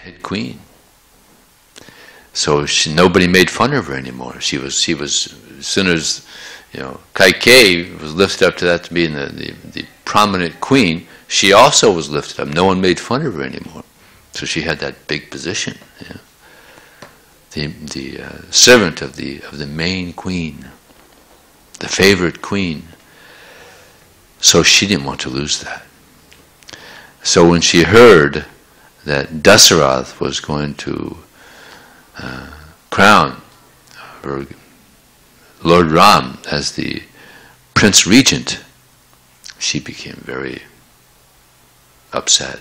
head queen. So nobody made fun of her anymore. She was as soon as, Kaikeyi was lifted up to that to being the prominent queen, she also was lifted up. No one made fun of her anymore. So she had that big position. The servant of the main queen, the favorite queen. So she didn't want to lose that. So when she heard that Dasarath was going to crown Lord Ram as the Prince Regent, she became very upset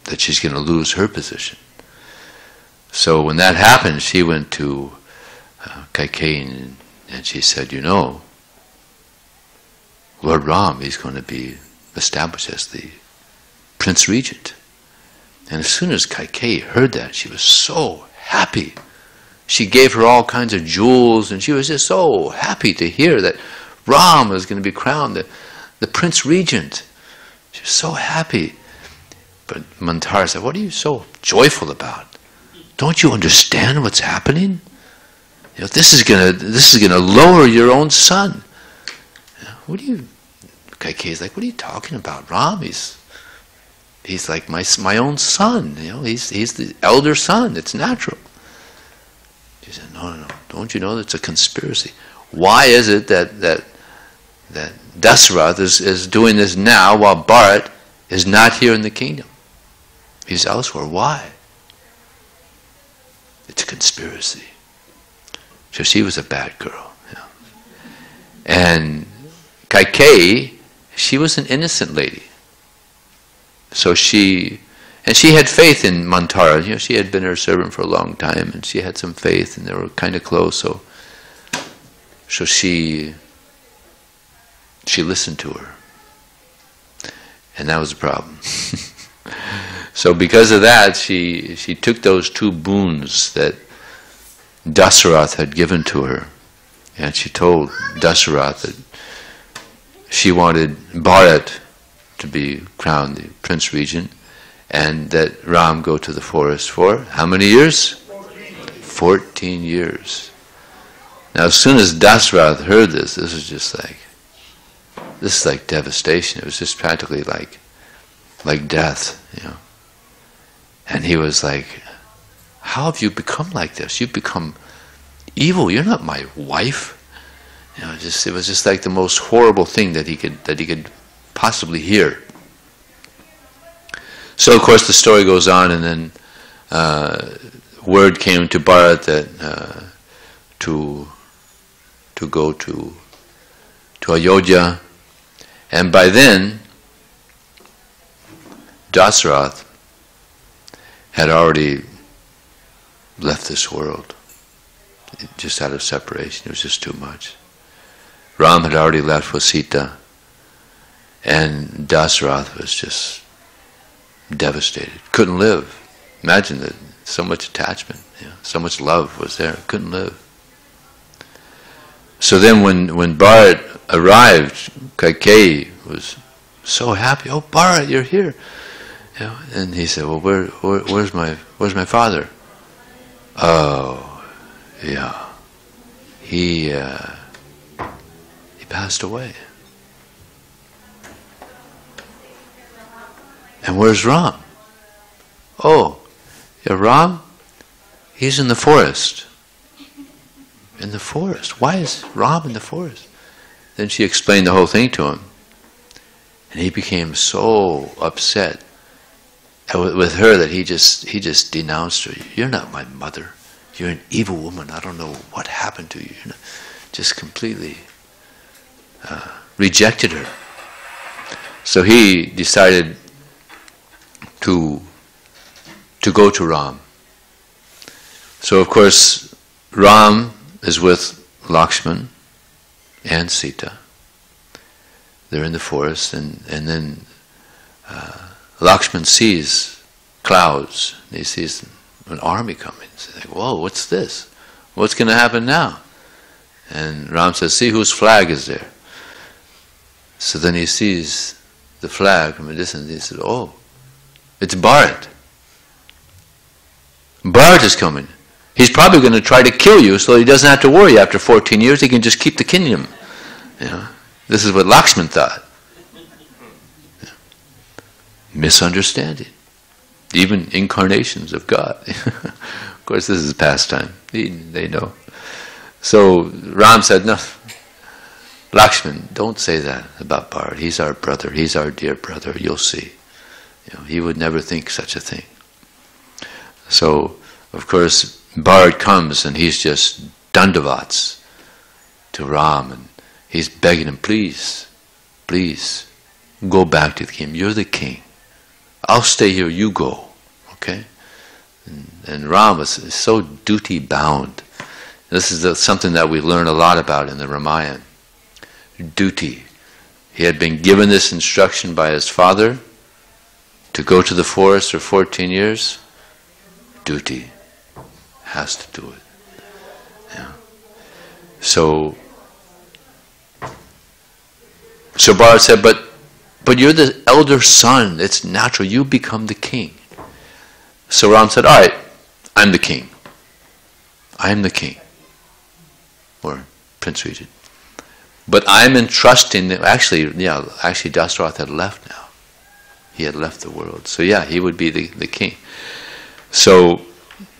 that she's going to lose her position. So when that happened, she went to Kaikeyi and she said, Lord Ram is going to be established as the Prince Regent. And as soon as Kaikeyi heard that, she was so happy. She gave her all kinds of jewels, and she was just so happy to hear that Ram was going to be crowned the Prince Regent. She was so happy. But Manthara said, what are you so joyful about? Don't you understand what's happening? This is gonna lower your own son. Kaikeyi's like, what are you talking about? Ram, he's like my own son. He's the elder son. It's natural. She said, no. Don't you know that's a conspiracy? Why is it that Dasarath is doing this now while Bharat is not here in the kingdom? He's elsewhere. Why? It's a conspiracy. So she was a bad girl. And Kaikeyi, she was an innocent lady. So she had faith in Manthara. She had been her servant for a long time, and she had some faith, and they were kind of close. So she listened to her, and that was the problem. So because of that, she took those two boons that Dasarath had given to her, and she told Dasarath that she wanted Bharat to be crowned the Prince Regent, and that Ram go to the forest for how many years? 14 years. Now as soon as Dasarath heard this is like devastation. It was just practically like death, And he was like, how have you become like this? You've become evil. You're not my wife. It was just like the most horrible thing that he could possibly hear. So of course the story goes on, and then word came to Bharat that to go to Ayodhya, and by then Dasarath had already left this world. Just out of separation, it was just too much. Ram had already left with Sita, and Dasarath was just devastated. Couldn't live. Imagine that, so much attachment, so much love was there. Couldn't live. So then when Bharat arrived, Kaikeyi was so happy. Oh, Bharat, you're here. And he said, well, where's my father? Oh, yeah. He passed away. And where's Ram? Oh, yeah, Ram? He's in the forest. In the forest? Why is Ram in the forest? Then she explained the whole thing to him. And he became so upset with her that he just denounced her. You're not my mother. You're an evil woman. I don't know what happened to you. Just completely rejected her. So he decided to go to Ram. So of course Ram is with Lakshman and Sita. They're in the forest, and then Lakshman sees clouds. And he sees an army coming. He's like, whoa, what's this? What's going to happen now? And Ram says, see whose flag is there. So then he sees the flag from a distance. He said, oh, it's Bharat. Bharat is coming. He's probably going to try to kill you, so he doesn't have to worry. After 14 years, he can just keep the kingdom. You know, this is what Lakshman thought. Misunderstanding. Even incarnations of God. Of course, this is pastime. They know. So Ram said, no, Lakshman, don't say that about Bharat. He's our brother. He's our dear brother. You'll see. You know, he would never think such a thing. So, of course, Bharat comes and he's just dandavats to Ram, and he's begging him, please, please, go back to the king. You're the king. I'll stay here, you go. Okay? And Ram was so duty bound. This is something that we learn a lot about in the Ramayana. Duty. He had been given this instruction by his father to go to the forest for 14 years. Duty. Has to do it. Yeah. So Bharat said, but you're the elder son. It's natural. You become the king. So Ram said, all right, I'm the king. I am the king. Or Prince Regent. But I'm entrusting, actually Dasarath had left now. He had left the world. So yeah, he would be the king. So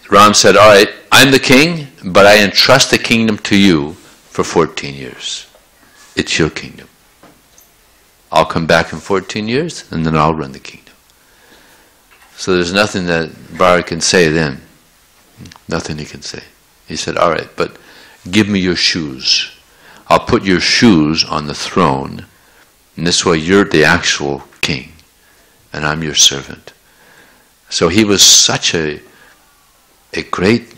Ram said, all right, I'm the king, but I entrust the kingdom to you for 14 years. It's your kingdom. I'll come back in 14 years, and then I'll run the kingdom. So there's nothing that Bharat can say then. Nothing he can say. He said, all right, but give me your shoes. I'll put your shoes on the throne, and this way you're the actual king, and I'm your servant. So he was such a great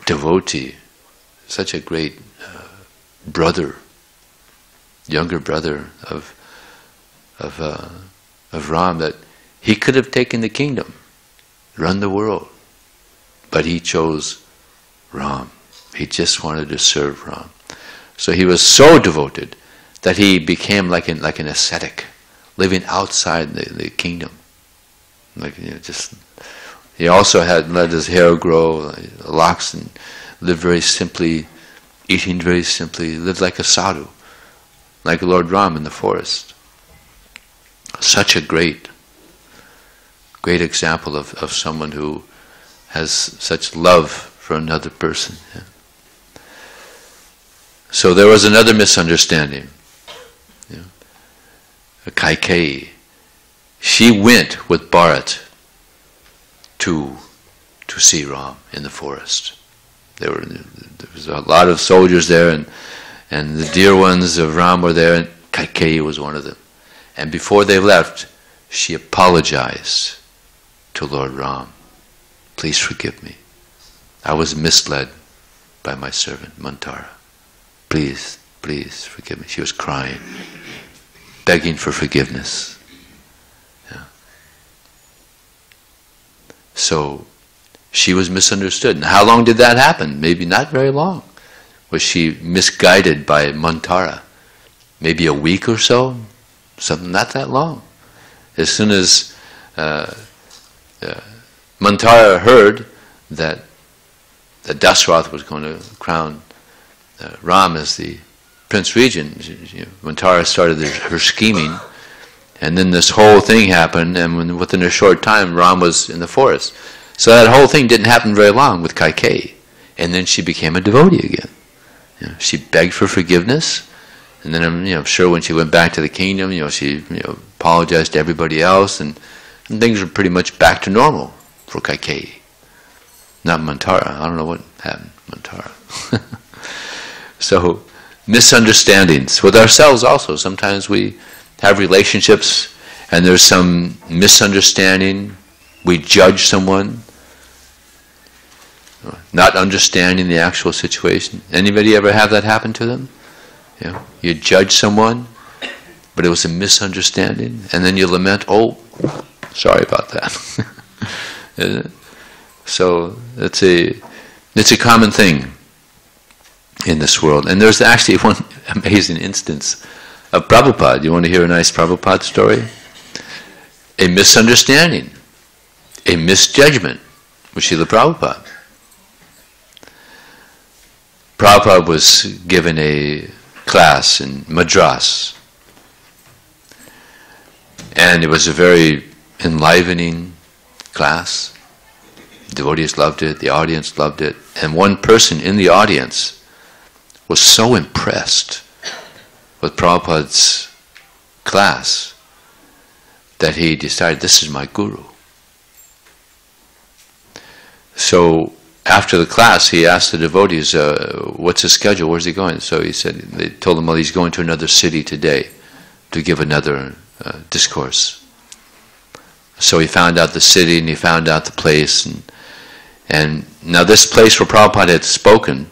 devotee, such a great brother, younger brother of Ram, that he could have taken the kingdom, run the world, but he chose Ram. He just wanted to serve Ram. So he was so devoted that he became like an ascetic, living outside the kingdom. He also had let his hair grow, locks, and lived very simply, eating very simply, lived like a sadhu, like Lord Ram in the forest. Such a great example of someone who has such love for another person. Yeah. So there was another misunderstanding. Yeah. Kaikeyi, she went with Bharat to see Ram in the forest. There was a lot of soldiers there, and the dear ones of Ram were there, and Kaikeyi was one of them. And before they left, she apologized to Lord Ram. Please forgive me. I was misled by my servant Mantara. Please, please forgive me. She was crying, begging for forgiveness. Yeah. So she was misunderstood. And how long did that happen? Maybe not very long. Was she misguided by Mantara? Maybe a week or so? Something not that long. As soon as Mantara heard that Dasarath was going to crown Ram as the Prince Regent, Mantara started her scheming, and then this whole thing happened, and within a short time Ram was in the forest. So that whole thing didn't happen very long with Kaikeyi, and then she became a devotee again. She begged for forgiveness, and then I'm sure when she went back to the kingdom, she apologized to everybody else, and things were pretty much back to normal for Kaikeyi. Not Mantara. I don't know what happened to Mantara. So, misunderstandings with ourselves also. Sometimes we have relationships and there's some misunderstanding. We judge someone, not understanding the actual situation. Anybody ever have that happen to them? You judge someone, but it was a misunderstanding, and then you lament, oh, sorry about that. So it's a common thing in this world. And there's actually one amazing instance of Prabhupada. You want to hear a nice Prabhupada story? A misunderstanding, a misjudgment was Srila Prabhupada. Prabhupada was given a class in Madras, and it was a very enlivening class. Devotees loved it, the audience loved it, and one person in the audience was so impressed with Prabhupada's class that he decided, this is my guru. So after the class, he asked the devotees, what's his schedule, where's he going? So he said, they told him, well, he's going to another city today to give another discourse. So he found out the city and he found out the place, and now this place where Prabhupada had spoken,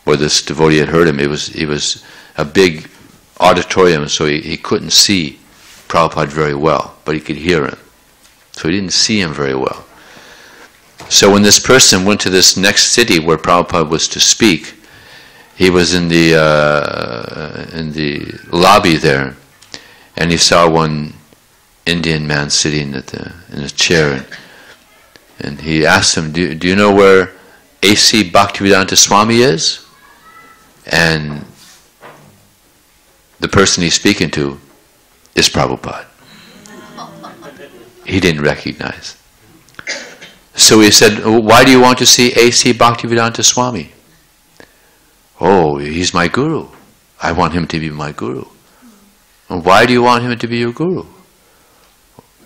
where this devotee had heard him, it was a big auditorium, so he couldn't see Prabhupada very well, but he could hear him. So he didn't see him very well. So when this person went to this next city where Prabhupada was to speak, he was in the lobby there, and he saw one Indian man sitting in a chair, and he asked him, do you know where A.C. Bhaktivedanta Swami is? And the person he's speaking to is Prabhupada. He didn't recognize. So he said, why do you want to see A.C. Bhaktivedanta Swami? Oh, he's my guru. I want him to be my guru. And why do you want him to be your guru?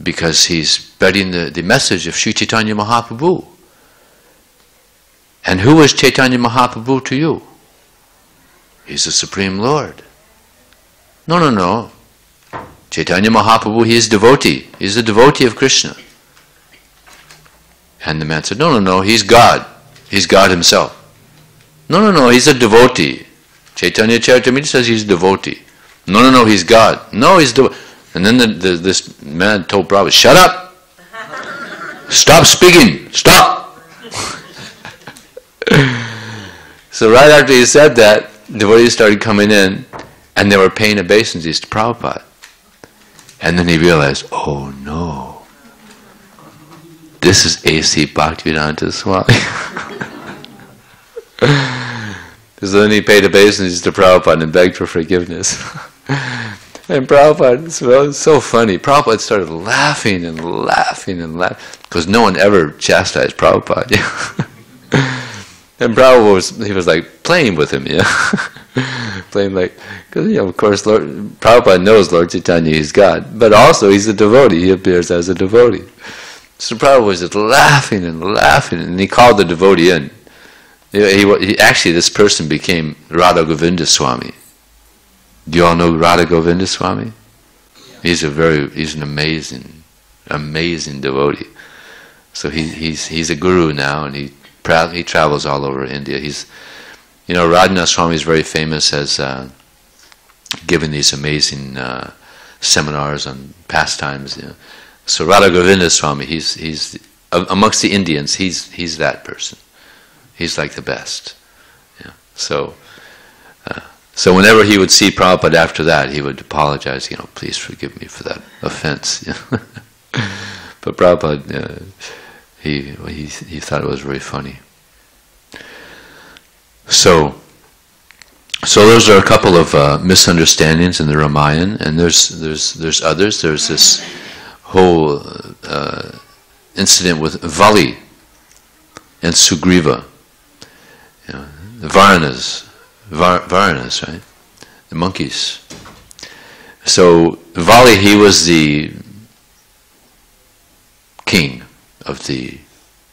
Because he's spreading the message of Sri Chaitanya Mahaprabhu. And who is Chaitanya Mahaprabhu to you? He's the Supreme Lord. No. Chaitanya Mahaprabhu, he is devotee. He's a devotee of Krishna. And the man said, no, he's God. He's God himself. No, he's a devotee. Chaitanya Charitamrita says he's a devotee. No, he's God. No, he's devotee. And then this man told Prabhupada, shut up! Stop speaking! Stop! So right after he said that, devotees started coming in, and they were paying obeisances to Prabhupada. And then he realized, oh no, this is A.C. Bhaktivedanta Swami. So then he paid obeisances to Prabhupada and begged for forgiveness. And Prabhupada, well, it's so funny, Prabhupada started laughing and laughing and laughing, because no one ever chastised Prabhupada. And Prabhupada was like playing with him, playing like, because of course Prabhupada knows Lord Chaitanya, he's God, but also he's a devotee, he appears as a devotee. So Prabhupada was just laughing and laughing, and he called the devotee in. He actually, this person became Radha Govinda Swami. Do you all know Radha Govinda Swami? He's an amazing devotee. So he's a guru now, and he travels all over India. Radhanath Swami is very famous as giving these amazing seminars on pastimes. So Radha Govinda Swami, he's amongst the Indians, he's that person. He's like the best. So whenever he would see Prabhupada after that, he would apologize, please forgive me for that offense. But Prabhupada, he thought it was very funny. So those are a couple of misunderstandings in the Ramayana, and there's others. There's this whole incident with Vali and Sugriva, the Varanas, right? The monkeys. So Vali, he was the king of the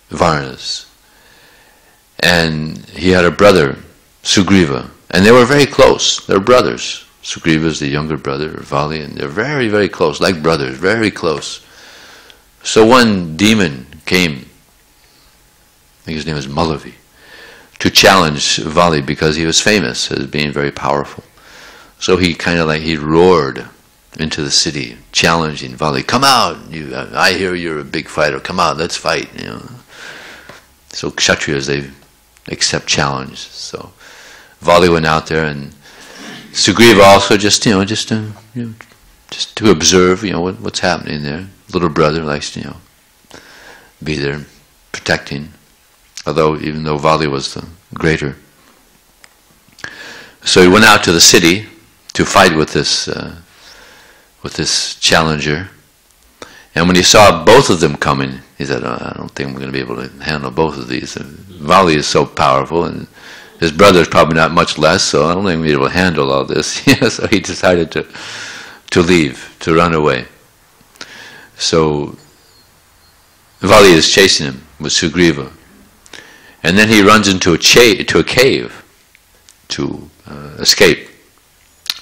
Varanas, and he had a brother, Sugriva, and they were very close. They're brothers. Sugriva is the younger brother of Vali, and they're very, very close, like brothers, very close. So one demon came, I think his name was Malavi, to challenge Vali because he was famous as being very powerful. So he he roared into the city, challenging Vali, come out, I hear you're a big fighter, come out, let's fight. So Kshatriyas, they accept challenge. So Vali went out there, and Sugriva also just to observe, what's happening there. Little brother likes to, be there, protecting, even though Vali was the greater. So he went out to the city to fight with this challenger. And when he saw both of them coming, he said, "Oh, I don't think I'm going to be able to handle both of these. Vali is so powerful, and his brother is probably not much less, so I don't think I'm going to be able to handle all this." So he decided to leave, to run away. So Vali is chasing him with Sugriva. And then he runs into a cave to escape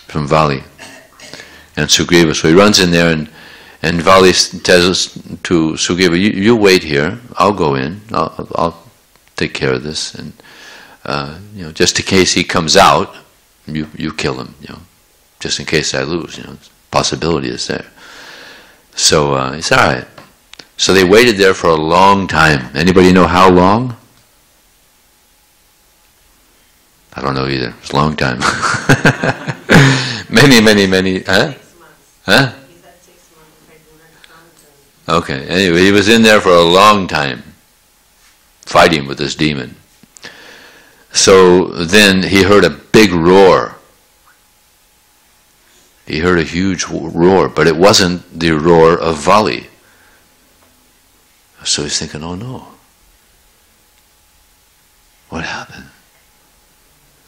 from Vali and Sugriva. So he runs in there, and Vali tells to Sugriva, you wait here, I'll go in, I'll take care of this, and just in case he comes out, you kill him, just in case I lose, possibility is there. So he said, all right. So they waited there for a long time. Anybody know how long? I don't know either. It's a long time. many. Huh? 6 months. Huh? He said 6 months. Okay. Anyway, he was in there for a long time, fighting with this demon. So then he heard a big roar. He heard a huge roar, but it wasn't the roar of Vali. So he's thinking, oh no. What happened?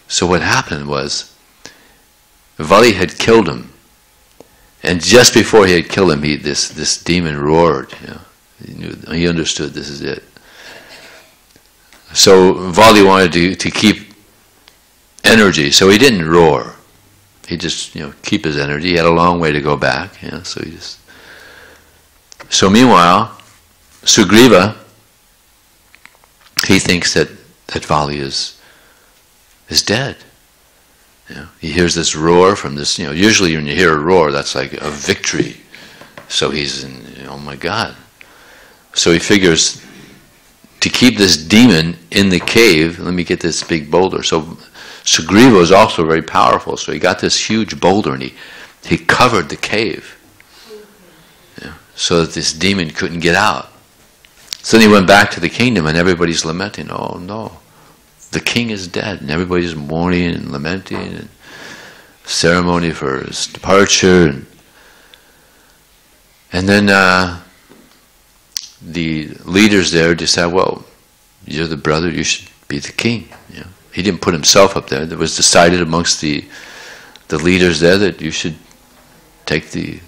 So what happened was, Vali had killed him. And just before he had killed him, this demon roared. He understood this is it. So Vali wanted to keep energy, so he didn't roar. He just keep his energy. He had a long way to go back. So meanwhile, Sugriva, he thinks that Vali is dead. He hears this roar from this. Usually when you hear a roar, that's like a victory. So he's in, oh my God. So he figures, to keep this demon in the cave, let me get this big boulder. So Sugriva was also very powerful. So he got this huge boulder and he covered the cave, so that this demon couldn't get out. So then he went back to the kingdom and everybody's lamenting, oh no, the king is dead, and everybody's mourning and lamenting, and ceremony for his departure. And then the leaders there decide, well, you're the brother, you should be the king. He didn't put himself up there. It was decided amongst the leaders there that you should take the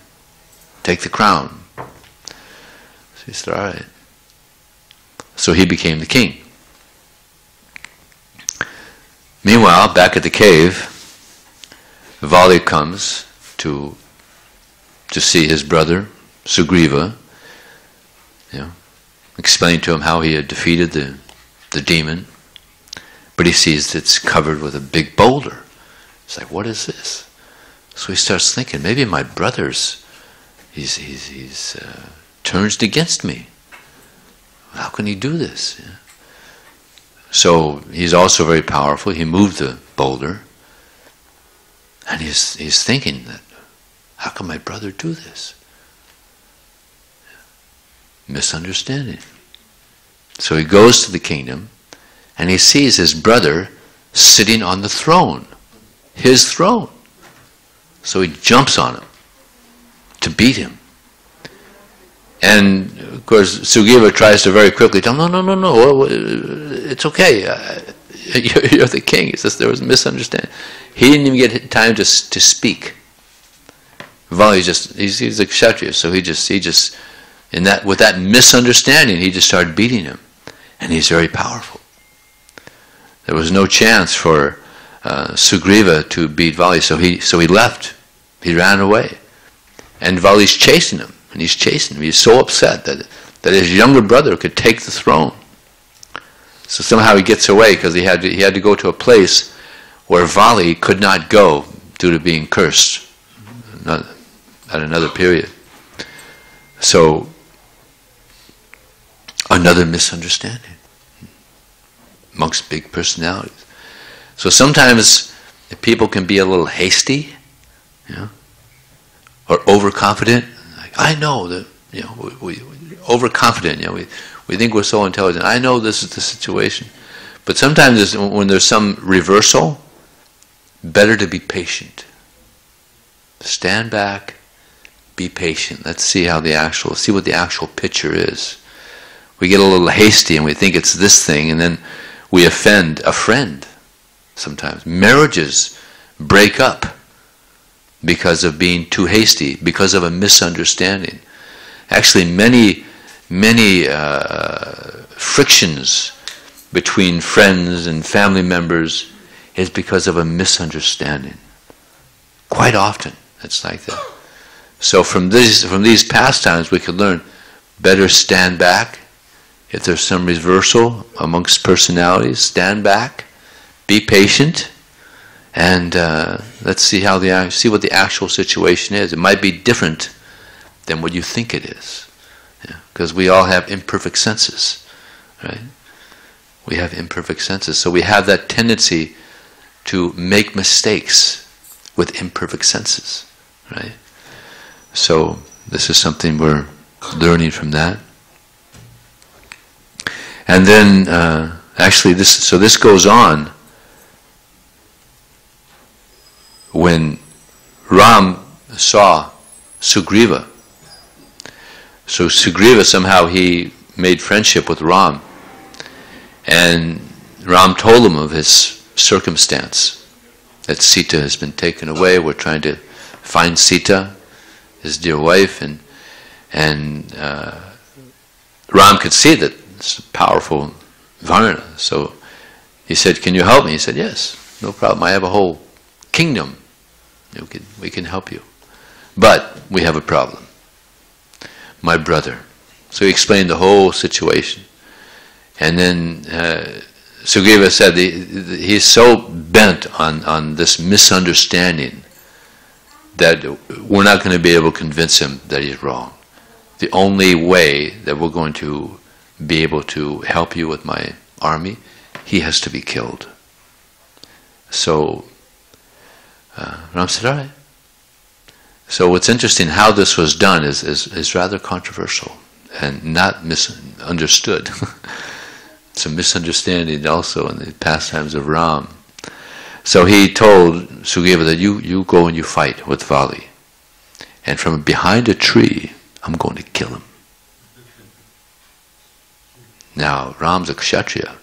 crown. So he said, all right. So he became the king. Meanwhile, back at the cave, Vali comes to see his brother, Sugriva, explain to him how he had defeated the demon, but he sees it's covered with a big boulder. It's like, what is this? So he starts thinking, maybe my brother's, he's turned against me. How can he do this? So he's also very powerful. He moved the boulder, and he's thinking that, how can my brother do this? Misunderstanding. So he goes to the kingdom, and he sees his brother sitting on the throne, his throne. So he jumps on him to beat him. And of course, Sugriva tries to very quickly tell him, no, it's okay. You're the king. It's just there was a misunderstanding. He didn't even get time to speak. Vali he's a kshatriya, so he just with that misunderstanding, he just started beating him, and he's very powerful. There was no chance for Sugriva to beat Vali, so he left. He ran away, and Vali's chasing him, and he's chasing him. He's so upset that his younger brother could take the throne. So somehow he gets away because he had to go to a place where Vali could not go due to being cursed at another period. So another misunderstanding amongst big personalities. So sometimes people can be a little hasty, or overconfident. Like, I know that, we overconfident. We We think we're so intelligent. I know this is the situation. But sometimes when there's some reversal, better to be patient. Stand back, be patient. Let's see what the actual picture is. We get a little hasty and we think it's this thing, and then we offend a friend sometimes. Marriages break up because of being too hasty, because of a misunderstanding. Actually, many frictions between friends and family members is because of a misunderstanding. Quite often, it's like that. So from these pastimes, we could learn better stand back. If there's some reversal amongst personalities, stand back, be patient, and let's see what the actual situation is. It might be different than what you think it is, because we all have imperfect senses, right? We have imperfect senses, so we have that tendency to make mistakes with imperfect senses, right? So this is something we're learning from that. And then, actually, this goes on when Ram saw Sugriva. So Sugriva, somehow he made friendship with Ram, and Ram told him of his circumstance, that Sita has been taken away. We're trying to find Sita, his dear wife, and Ram could see that it's a powerful Varna. So he said, "Can you help me?" He said, "Yes, no problem. I have a whole kingdom. We can help you. But we have a problem. My brother." So he explained the whole situation. And then Sugriva said he's so bent on this misunderstanding that we're not going to be able to convince him that he's wrong. The only way that we're going to be able to help you with my army, he has to be killed. So Ram said, "All right." So what's interesting, how this was done is rather controversial and not misunderstood. It's a misunderstanding also in the pastimes of Ram. So he told Sugriva that you go and you fight with Vali, and from behind a tree I'm going to kill him. Now Ram's a Kshatriya.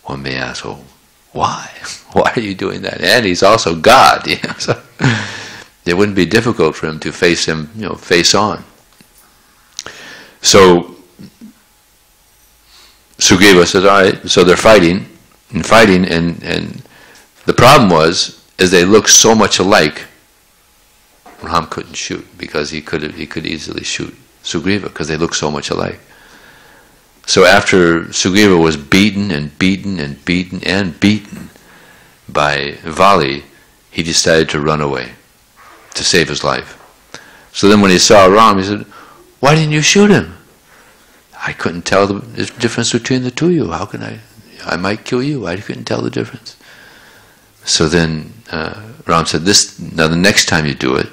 One may ask, "Oh, why? Why are you doing that?" And he's also God, so it wouldn't be difficult for him to face him, face on. So Sugriva said, "All right." So they're fighting, and the problem is they looked so much alike. Ram couldn't shoot because he could easily shoot Sugriva because they looked so much alike. So after Sugriva was beaten and beaten and beaten and beaten by Vali, he decided to run away to save his life. So then when he saw Ram, he said, "Why didn't you shoot him?" "I couldn't tell the difference between the two of you. How can I might kill you. I couldn't tell the difference." So then Ram said, "Now the next time you do it,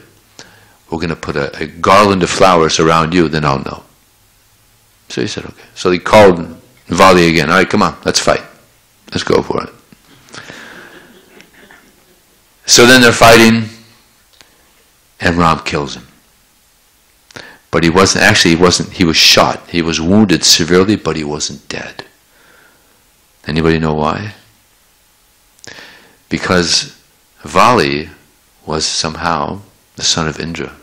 we're going to put a garland of flowers around you, then I'll know." So he said, "Okay." So he called Vali again. "All right, come on, let's fight. Let's go for it." So then they're fighting, and Ram kills him. But he was shot. He was wounded severely, but he wasn't dead. Anybody know why? Because Vali was somehow the son of Indra.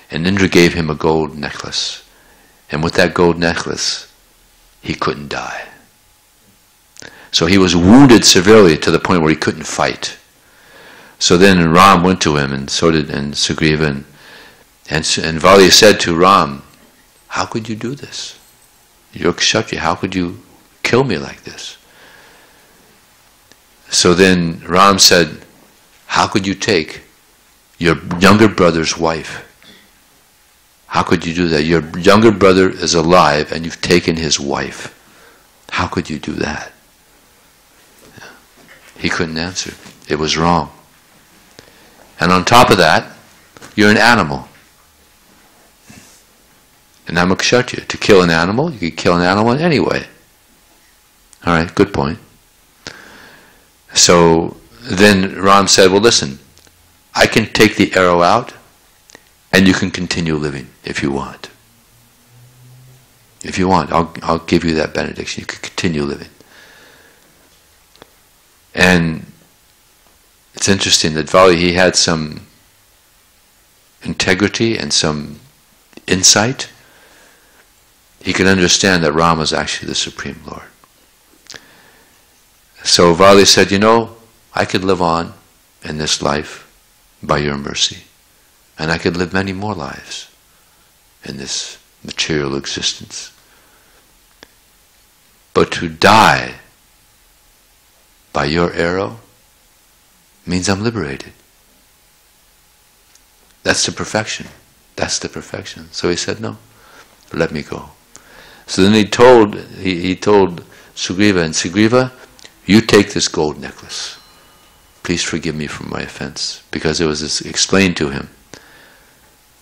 And Indra gave him a gold necklace. And with that gold necklace, he couldn't die. So he was wounded severely to the point where he couldn't fight. So then Ram went to him, and so did Sugriva, and Vali said to Ram, "How could you do this? You're Kshatriya, how could you kill me like this?" So then Ram said, "How could you take your younger brother's wife? How could you do that? Your younger brother is alive and you've taken his wife. How could you do that?" He couldn't answer. It was wrong. And on top of that, you're an animal. And I'm a kshatriya. To kill an animal, you could kill an animal in any way. All right, good point. So then Ram said, well, listen, I can take the arrow out and you can continue living if you want. If you want, I'll give you that benediction. You can continue living. And it's interesting that Vali, he had some integrity and some insight. He could understand that Ram was actually the Supreme Lord. So Vali said, you know, I could live on in this life by your mercy. And I could live many more lives in this material existence. But to die by your arrow means I'm liberated. That's the perfection. That's the perfection. So he said, no, let me go. So then he told Sugriva, and Sugriva, you take this gold necklace. Please forgive me for my offense. Because it was explained to him,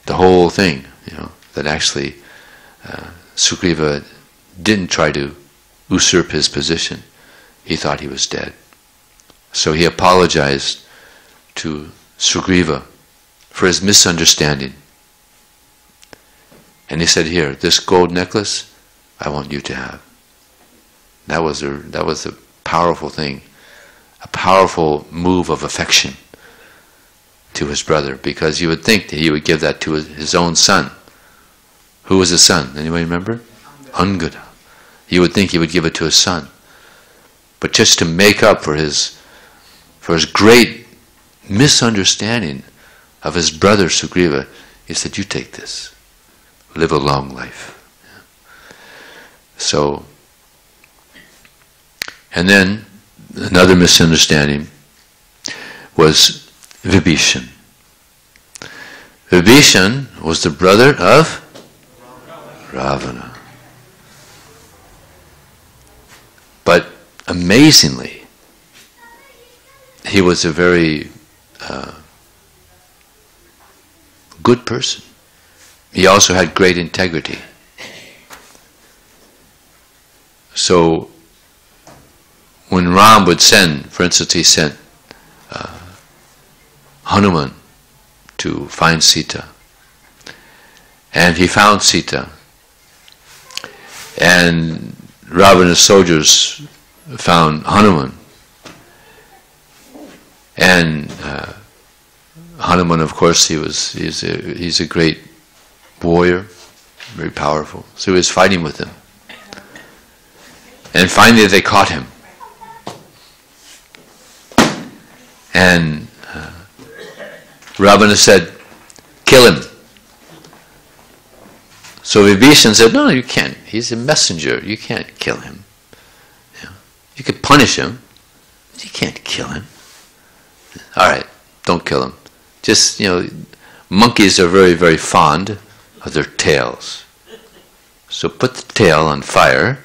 the whole thing, that actually Sugriva didn't try to usurp his position. He thought he was dead. So he apologized to Sugriva for his misunderstanding. And he said, here, this gold necklace, I want you to have. That was a powerful thing, a powerful move of affection to his brother, because you would think that he would give that to his own son. Who was his son? Anybody remember? Angada. You would think he would give it to his son. But just to make up for his great misunderstanding of his brother Sugriva, he said, you take this. Live a long life. So, and then another misunderstanding was Vibhishan. Vibhishan was the brother of Ravana. But amazingly, he was a very good person. He also had great integrity. So when Ram would send, for instance, he sent Hanuman to find Sita. And he found Sita. And Ravana's soldiers found Hanuman. And Hanuman, of course, he's a great warrior, very powerful. So he was fighting with him. And finally they caught him. And Ravana said, kill him. So Vibhishan said, no, you can't. He's a messenger. You can't kill him. You could punish him, but you can't kill him. All right, don't kill him. Just, monkeys are very, very fond of their tails. So put the tail on fire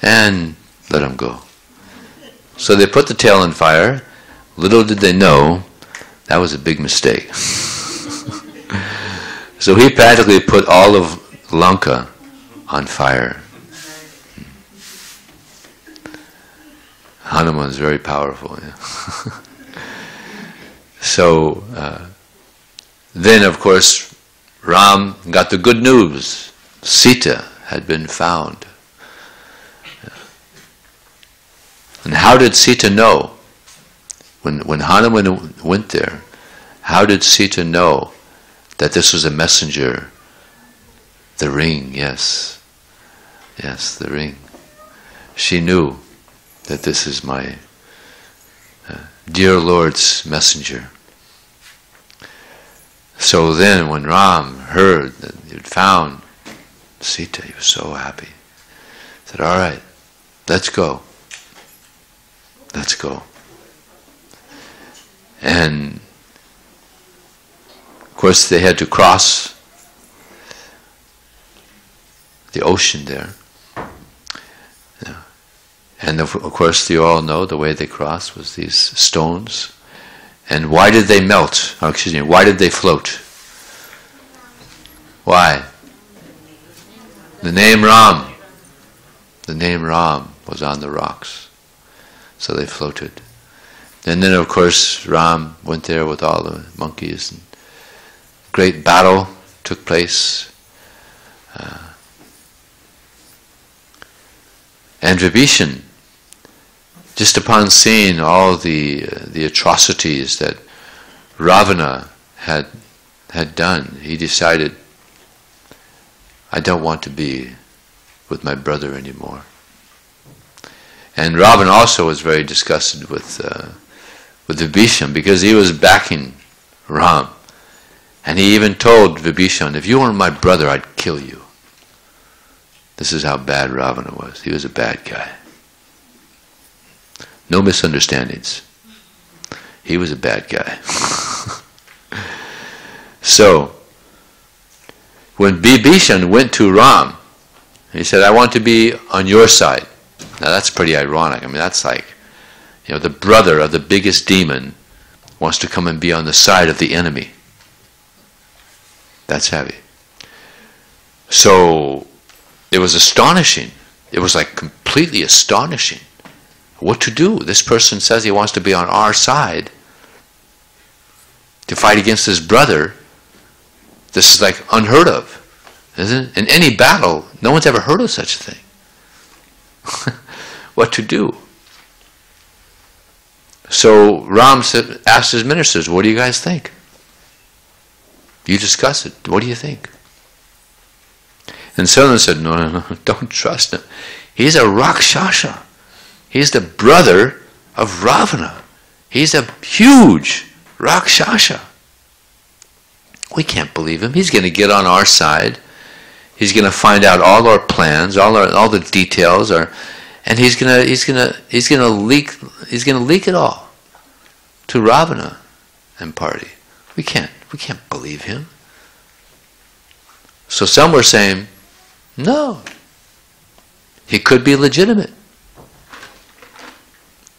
and let him go. So they put the tail on fire. Little did they know, that was a big mistake. So he practically put all of Lanka on fire. Hanuman is very powerful. Yeah. So then, of course, Ram got the good news. Sita had been found. And how did Sita know? When Hanuman went there, how did Sita know that this was a messenger? The ring, yes. Yes, the ring. She knew that this is my dear Lord's messenger. So then when Ram heard that he had found Sita, he was so happy. He said, all right, let's go. Let's go. And of course they had to cross the ocean there. Yeah. And of course you all know the way they crossed was these stones. And why did they melt? Why did they float? Why? The name Ram. The name Ram was on the rocks. So they floated. And then of course Ram went there with all the monkeys. And great battle took place. And Vibhishan, just upon seeing all the atrocities that Ravana had done, he decided, I don't want to be with my brother anymore. And Ravana also was very disgusted with Vibhishan because he was backing Ram. And he even told Vibhishan, if you weren't my brother, I'd kill you. This is how bad Ravana was. He was a bad guy. No misunderstandings. He was a bad guy. So, when Vibhishan went to Ram, he said, I want to be on your side. Now that's pretty ironic. I mean, that's like, the brother of the biggest demon wants to come and be on the side of the enemy. That's heavy. So, it was astonishing. It was like completely astonishing. What to do? This person says he wants to be on our side to fight against his brother. This is like unheard of, isn't it? In any battle, no one's ever heard of such a thing. What to do? So Ram asked his ministers, what do you guys think? You discuss it. What do you think? And some of them said, no, don't trust him. He's a Rakshasa. He's the brother of Ravana. He's a huge Rakshasa. We can't believe him. He's going to get on our side. He's going to find out all our plans, all the details, and he's going to leak it all to Ravana and party. We can't believe him. So some were saying, no, he could be legitimate.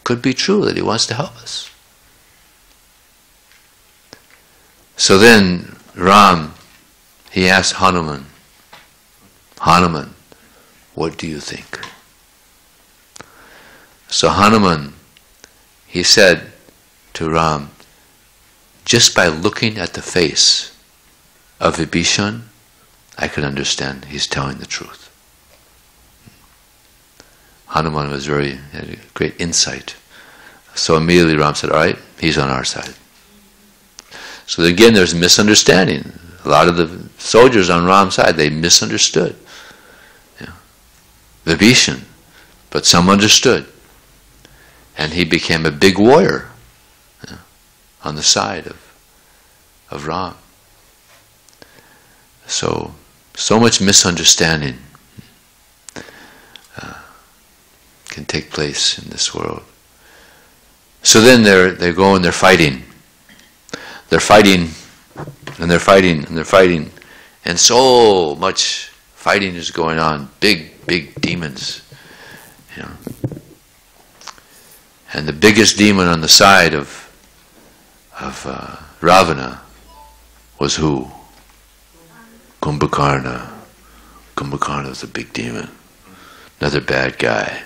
Could be true that he wants to help us. So then Ram, he asked Hanuman, what do you think? So Hanuman, he said to Ram, just by looking at the face of Vibhishan, I could understand he's telling the truth. Hanuman had a great insight. So immediately Ram said, all right, he's on our side. So again, there's misunderstanding. A lot of the soldiers on Ram's side, they misunderstood Vibhishan, but some understood. And he became a big warrior on the side of Ram. So much misunderstanding can take place in this world. So then they go and they're fighting. They're fighting, and they're fighting, and they're fighting. And so much fighting is going on. Big demons. And the biggest demon on the side of Ravana was who? Kumbhakarna. Kumbhakarna was a big demon. Another bad guy.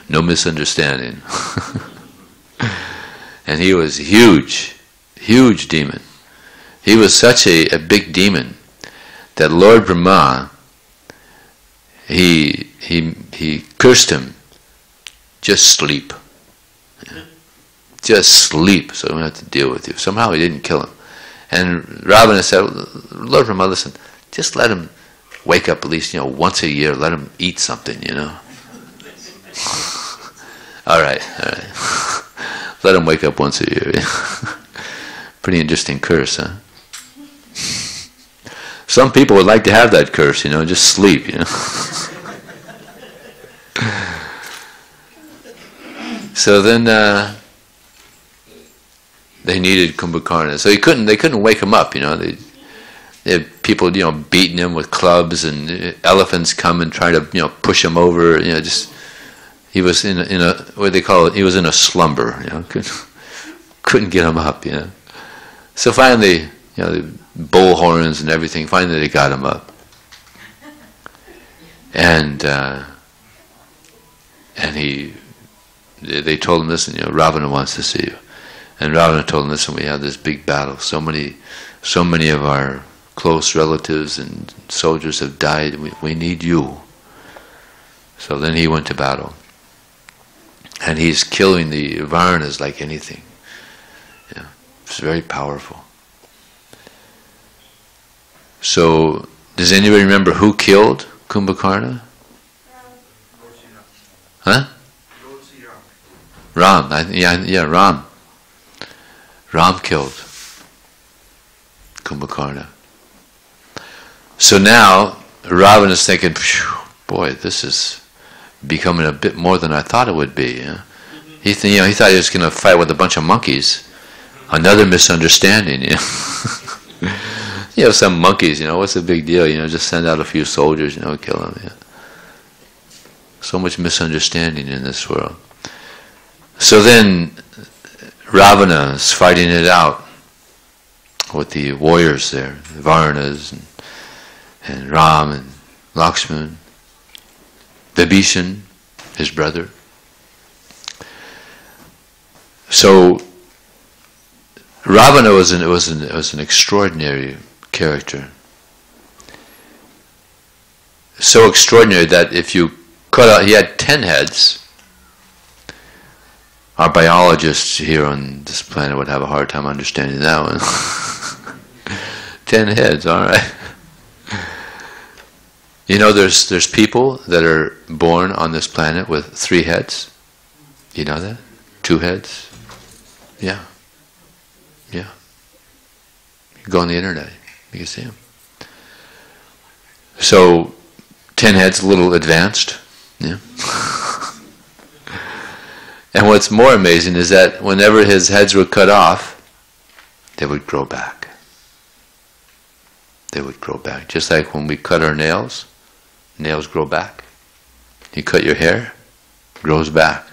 No misunderstanding. And he was huge demon. He was such a big demon that Lord Brahma, he cursed him, just sleep. Just sleep, so I don't have to deal with you. Somehow he didn't kill him. And Ravana said, Lord Brahma, listen, just let him wake up at least, once a year, let him eat something, All right. Let him wake up once a year. Pretty interesting curse, huh? Some people would like to have that curse, just sleep, So then they needed Kumbhakarna. So they couldn't wake him up, They had people, beating him with clubs, and elephants come and try to, push him over, just he was in a what they call it, he was in a slumber, couldn't get him up, So finally, the bull horns and everything, finally they got him up. And they told him, listen, Ravana wants to see you. And Ravana told him, listen, we have this big battle. So many of our close relatives and soldiers have died. We need you. So then he went to battle. And he's killing the Varanas like anything. Yeah, it's very powerful. So, does anybody remember who killed Kumbhakarna? Huh? Ram. Ram. Ram killed Kumbhakarna. So now Ravana's thinking, boy, this is becoming a bit more than I thought it would be. Yeah? He thought he was going to fight with a bunch of monkeys. Another misunderstanding. Some monkeys. What's the big deal? Just send out a few soldiers. Kill them. Yeah. So much misunderstanding in this world. So then Ravana is fighting it out with the warriors there, the Varanas and Ram and Lakshman, Vibhishan, his brother. So Ravana was an extraordinary character. So extraordinary that if you cut out, he had 10 heads. Our biologists here on this planet would have a hard time understanding that one. 10 heads, all right. There's people that are born on this planet with 3 heads. You know that? 2 heads? Yeah. Yeah. You go on the internet, you can see them. So, 10 heads, a little advanced. Yeah. And what's more amazing is that whenever his heads were cut off, they would grow back. They would grow back. Just like when we cut our nails grow back. You cut your hair, it grows back.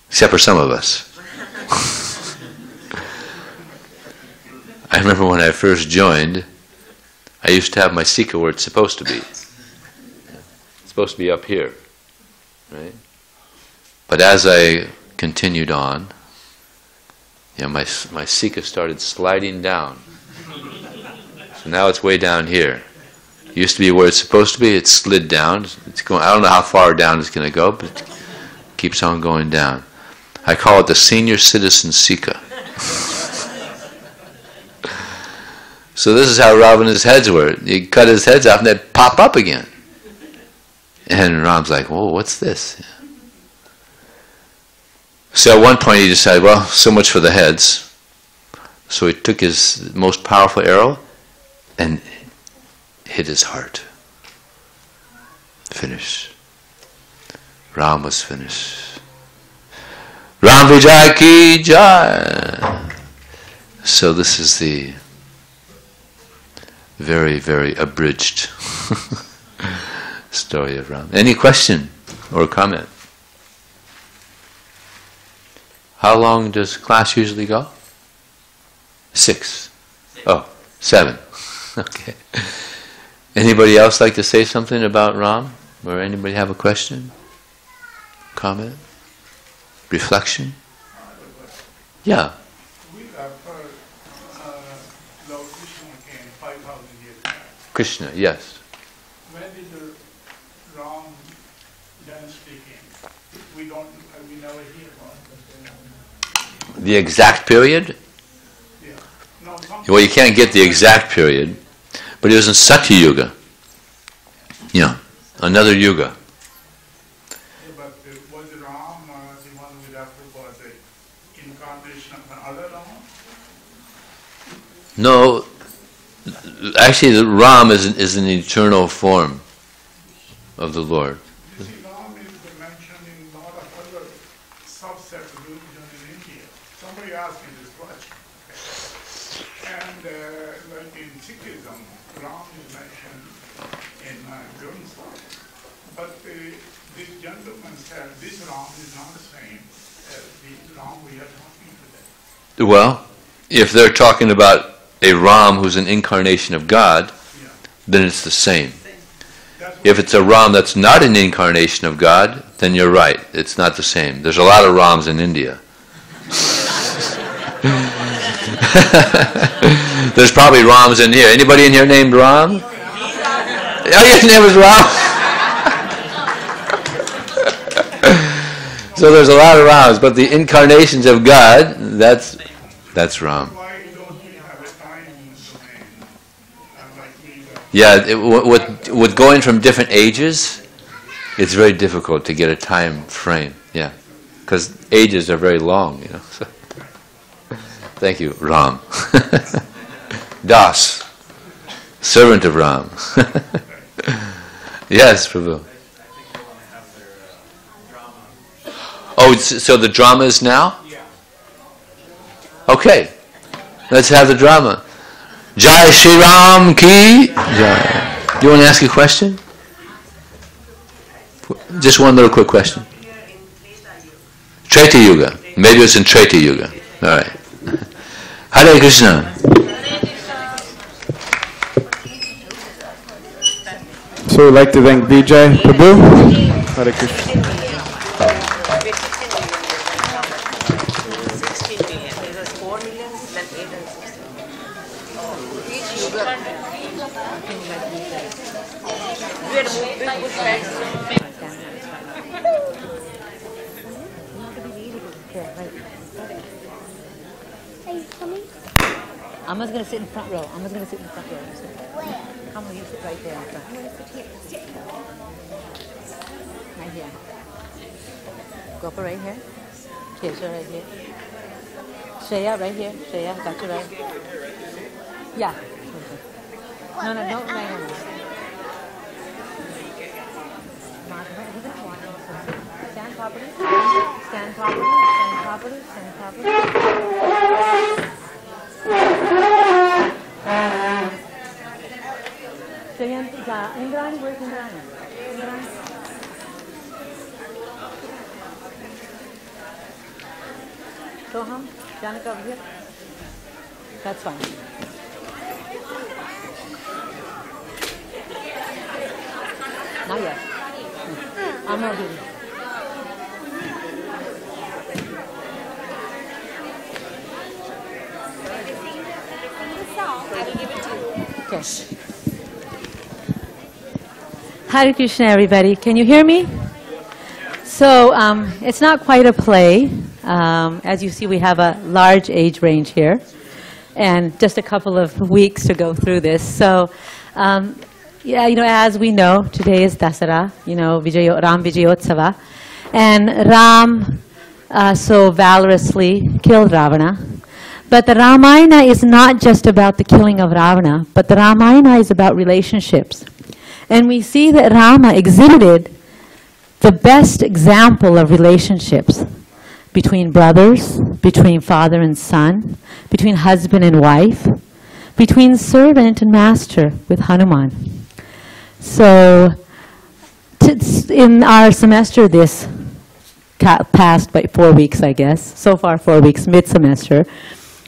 Except for some of us. I remember when I first joined, I used to have my sika where it's supposed to be. It's supposed to be up here, right? But as I continued on, my sika started sliding down. So now it's way down here. It used to be where it's supposed to be. It slid down. It's going. I don't know how far down it's going to go, but it keeps on going down. I call it the senior citizen sika. So this is how Ravana's heads were. He cut his heads off and they'd pop up again. And Ram's like, whoa, what's this? So at one point he decided, well, so much for the heads. So he took his most powerful arrow and hit his heart. Finish. Ram was finished. Ram Vijay ki jai. So this is the very, very abridged story of Ram. Any question or comment? How long does class usually go? 6. Oh, 7. Okay. Anybody else like to say something about Ram? Or anybody have a question? Comment? Reflection? Yeah. We have heard Lord Krishna came 5,000 years back. Krishna, yes. When did the Ram dynasty came? We never hear about it. The exact period? Yeah. No, Well, you can't get the exact period, but it was in Satya Yuga. Yeah, another yuga. But was Ram the one we refer was the incarnation of another Ram? No, actually, the Ram is an eternal form of the Lord. You see, Ram is mentioned in a lot of other subset of religion in India. Somebody asked me this question. And like in Sikhism, Ram is mentioned in Gurmukh. But this gentleman said this Ram is not the same as the Ram we are talking today. Well, if they're talking about a Ram who's an incarnation of God, Yeah. then it's the same. That's If it's a Ram that's not an incarnation of God, then you're right. It's not the same. There's a lot of Rams in India. There's probably Rams in here. Anybody in here named Ram? Oh, your name is Ram? So there's a lot of Rams, but the incarnations of God, that's Ram. Why don't we have a time domain? Yeah, with going from different ages, it's very difficult to get a time frame. Yeah, because ages are very long, you know. So. Thank you, Ram. Das, servant of Ram. Yes, Prabhu. Oh, so the drama is now? Okay, let's have the drama. Jai Shri Ram ki Jai. Do you want to ask a question? Just one little quick question. Treta Yuga. Maybe it's in Treta Yuga. All right. Hare Krishna. So we'd like to thank Vijay, Prabhu. Hare Krishna. 16 million. There was 4 million, then 8 and 16. We had moved big bush bags. Amma's going to sit in front row. Amma's going to sit in front row. Come on, you sit right there in front. Right here. Gopa right here. Kesha right here. Shreya right here. Shreya, got you right. Yeah. No, no, don't right on. Stand properly. Stand properly. Stand properly. Stand properly. Indrani, where's Indrani? Indrani. Soham, Janaka over here. That's fine. Not yet. I'm not doing it. Okay. Hare Krishna, everybody. Can you hear me? So it's not quite a play. As you see, we have a large age range here, and just a couple of weeks to go through this. So, yeah, you know, as we know, today is Dasara. You know, Ram Vijayutsava, and Ram so valorously killed Ravana. But the Ramayana is not just about the killing of Ravana, but the Ramayana is about relationships. And we see that Rama exhibited the best example of relationships between brothers, between father and son, between husband and wife, between servant and master with Hanuman. So in our semester this past by 4 weeks, I guess, so far 4 weeks, mid-semester,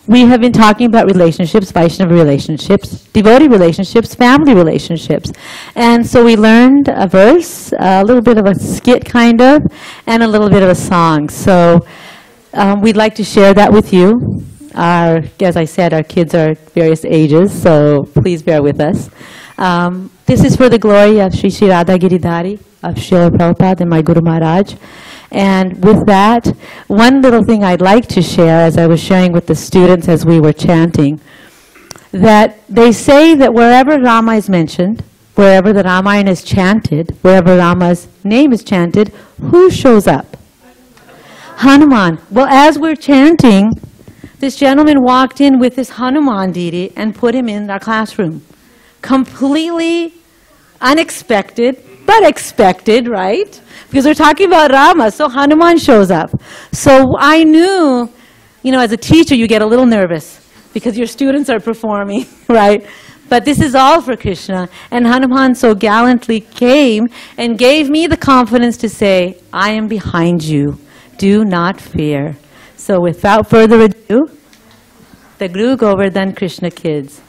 we have been talking about relationships, Vaishnava relationships, devotee relationships, family relationships. And so we learned a verse, a little bit of a skit kind of, and a little bit of a song. So we'd like to share that with you. As I said, our kids are various ages, so please bear with us. This is for the glory of Sri Sri Radha Giridhari, of Srila Prabhupada and my Guru Maharaj. And with that, one little thing I'd like to share, as I was sharing with the students as we were chanting, that they say that wherever Rama is mentioned, wherever the Ramayana is chanted, wherever Rama's name is chanted, who shows up? Hanuman. Well, as we're chanting, this gentleman walked in with this Hanuman deity and put him in our classroom. Completely unexpected, but expected, right? Because we're talking about Rama, so Hanuman shows up. So I knew, you know, as a teacher, you get a little nervous because your students are performing, right? But this is all for Krishna. And Hanuman so gallantly came and gave me the confidence to say, I am behind you. Do not fear. So without further ado, the Guru Govardhan Krishna kids.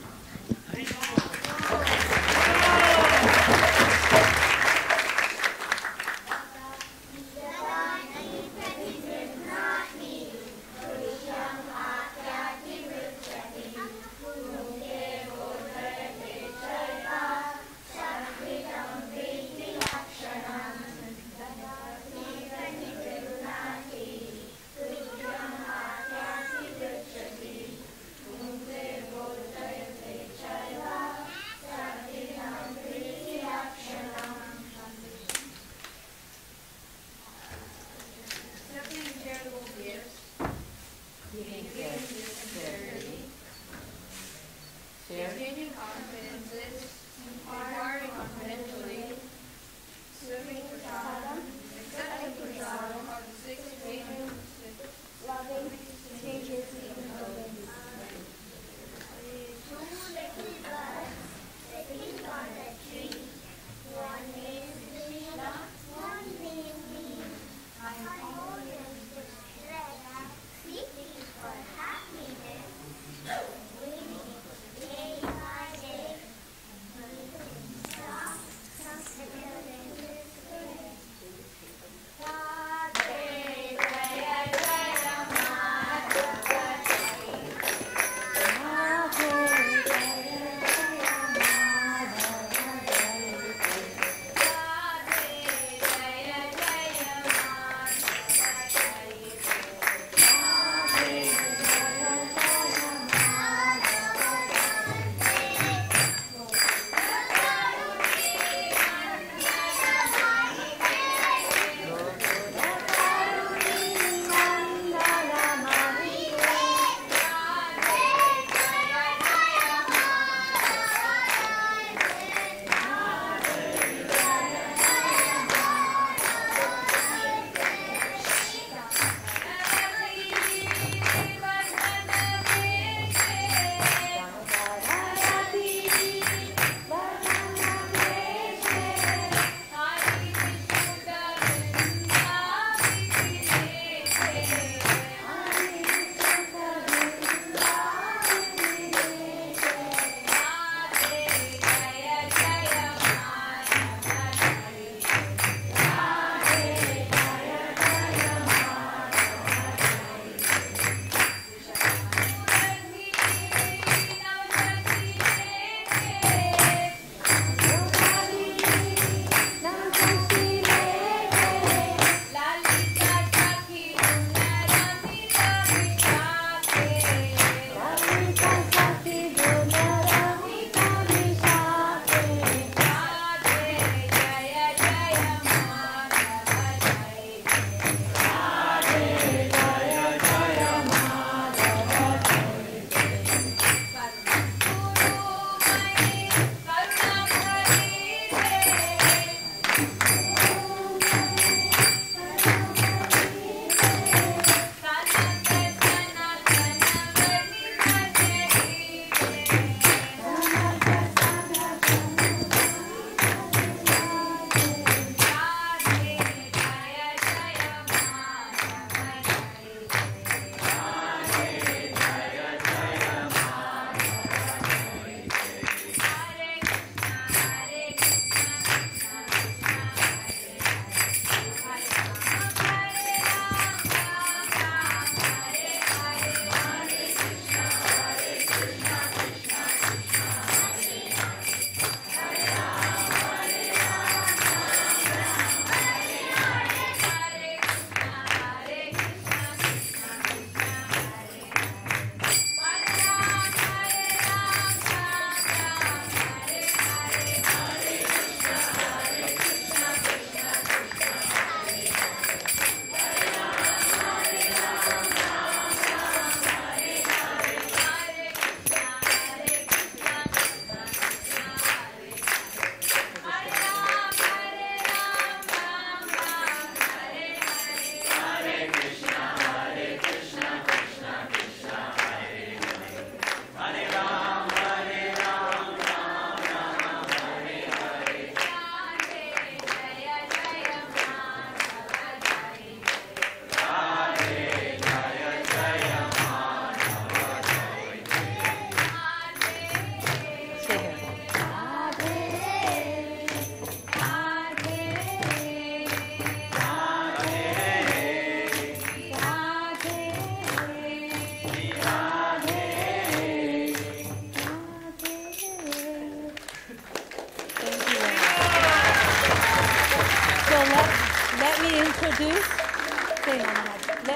let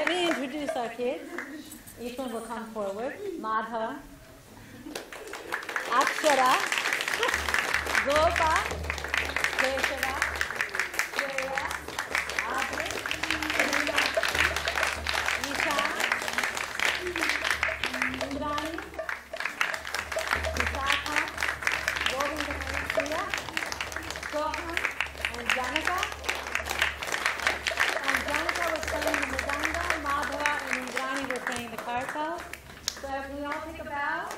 me introduce our kids. Each one will come forward. Madhava, Akshara, Gopa, Keshava, Shreya, Adrit, Isha, Indrani, Visakha, Govinda, Soham, and Janaka. And Janaka was playing the mridanga, Madhava and Indrani were playing the kartal. So if we all take a bow.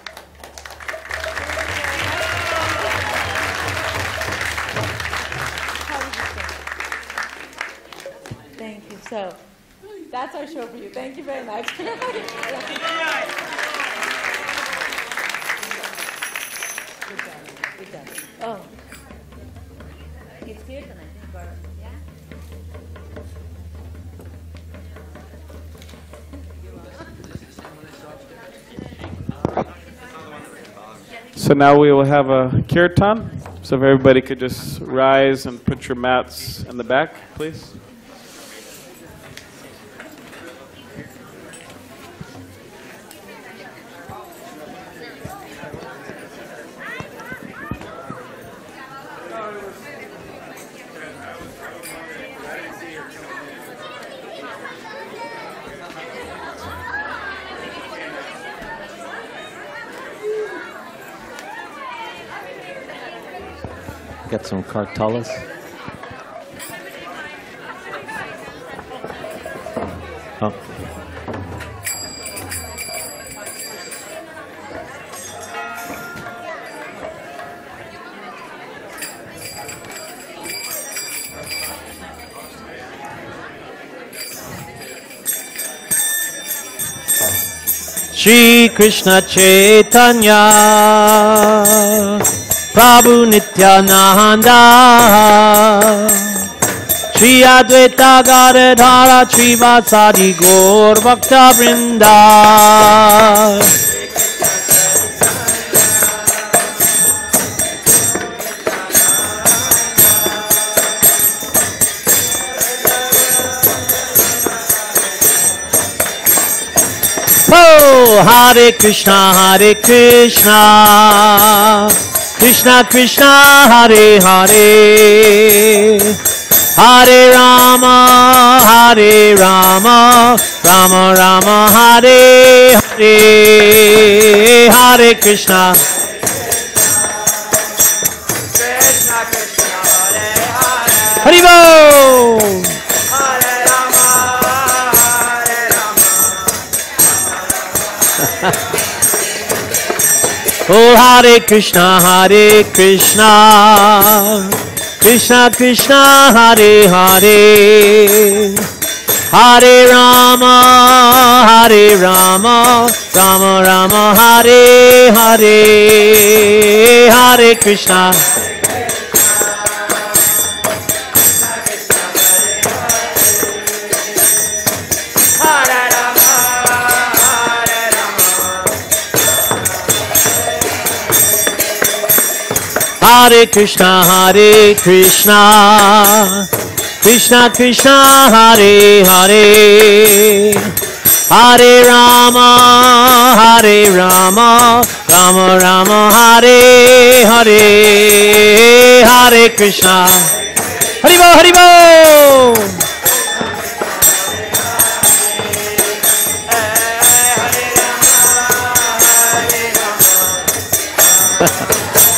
Thank you. So that's our show for you. Thank you very much. Good job. Good job. Oh. It's kirtan, I think, or, yeah? So now we will have a kirtan. So if everybody could just rise and put your mats in the back, please. Get some kartalas. Oh. Shri Krishna Chaitanya Prabhu Nityananda Shri Advaita Gadadhara Srivasadi Gaur Bhakta Vrinda Oh, Hare Krishna, Krishna Krishna, Hare Hare, Hare Rama, Rama Rama, Hare Hare, Hare Krishna. Haribo! Oh, Hare Krishna, Krishna Krishna, Hare Hare, Hare Rama, Rama Rama, Hare Hare, Hare Krishna. Hare Krishna, Krishna Krishna, Hare Hare, Hare Rama, Rama Rama, Hare Hare, Hare Krishna. Haribo, Haribo!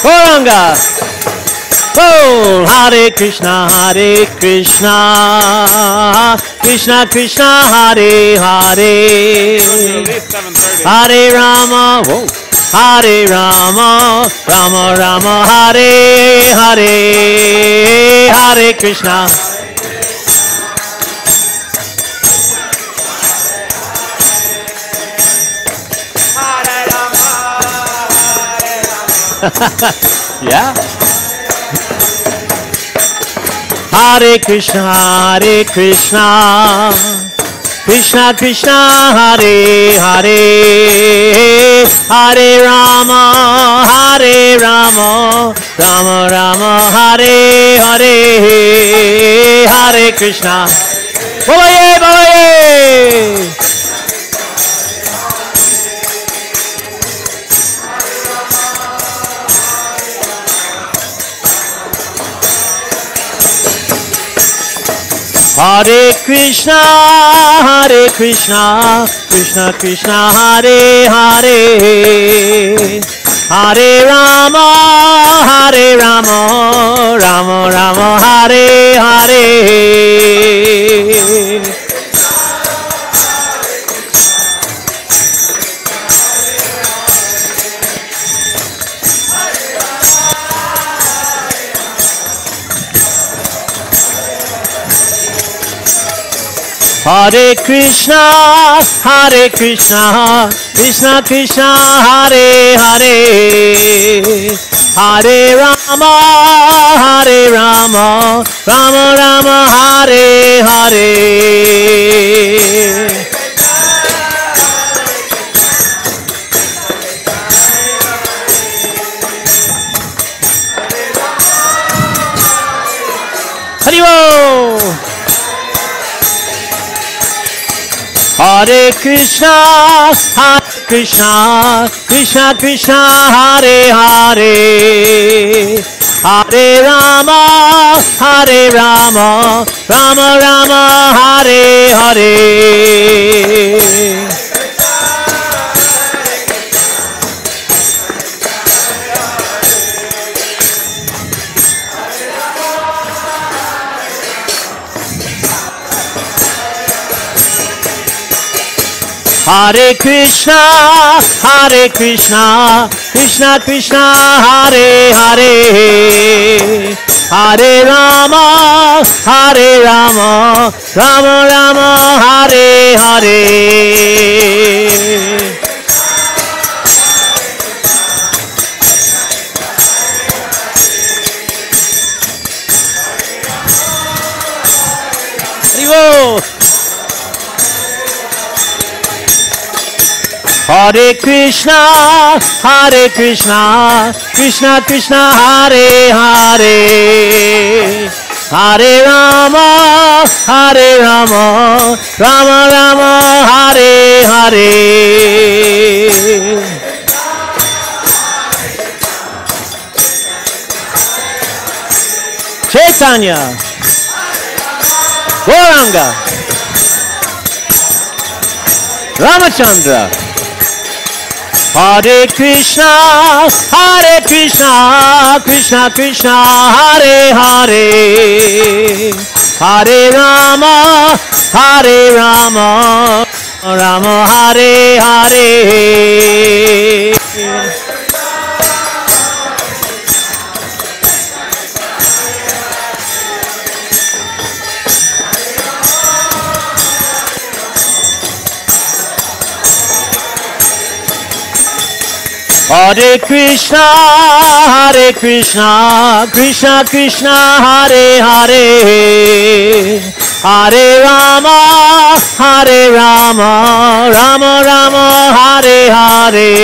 Goranga! Oh, Hare Krishna, Krishna Krishna, Hare Hare, Hare Rama, whoa, Hare Rama, Rama Rama, Hare Hare, Hare Krishna. Yeah. Hare Krishna, Krishna Krishna Hare Hare Hare Rama Rama Rama Hare Hare Hare Krishna. Bolaye bolaye. Hare Krishna, Krishna Krishna, Hare Hare, Hare Rama, Rama Rama, Hare Hare. Hare Krishna, Krishna Krishna, Hare Hare, Hare Rama, Rama Rama, Hare Hare. Haribo! Hare Krishna, Krishna Krishna, Hare Hare, Hare Rama, Rama Rama, Hare Hare. Hare Krishna, Krishna Krishna, Hare Hare, Hare Rama, Rama Rama, Hare Hare. Haribo! Hare Krishna, Krishna Krishna, Hare Hare, Hare Rama, Rama Rama, Hare Hare. Chaitanya, Gauranga, Ramachandra. Hare Krishna, Krishna Krishna, Hare Hare, Hare Rama, Rama Hare Hare. Hare Krishna, Krishna Krishna, Hare Hare, Hare Rama, Rama Rama, Hare Hare.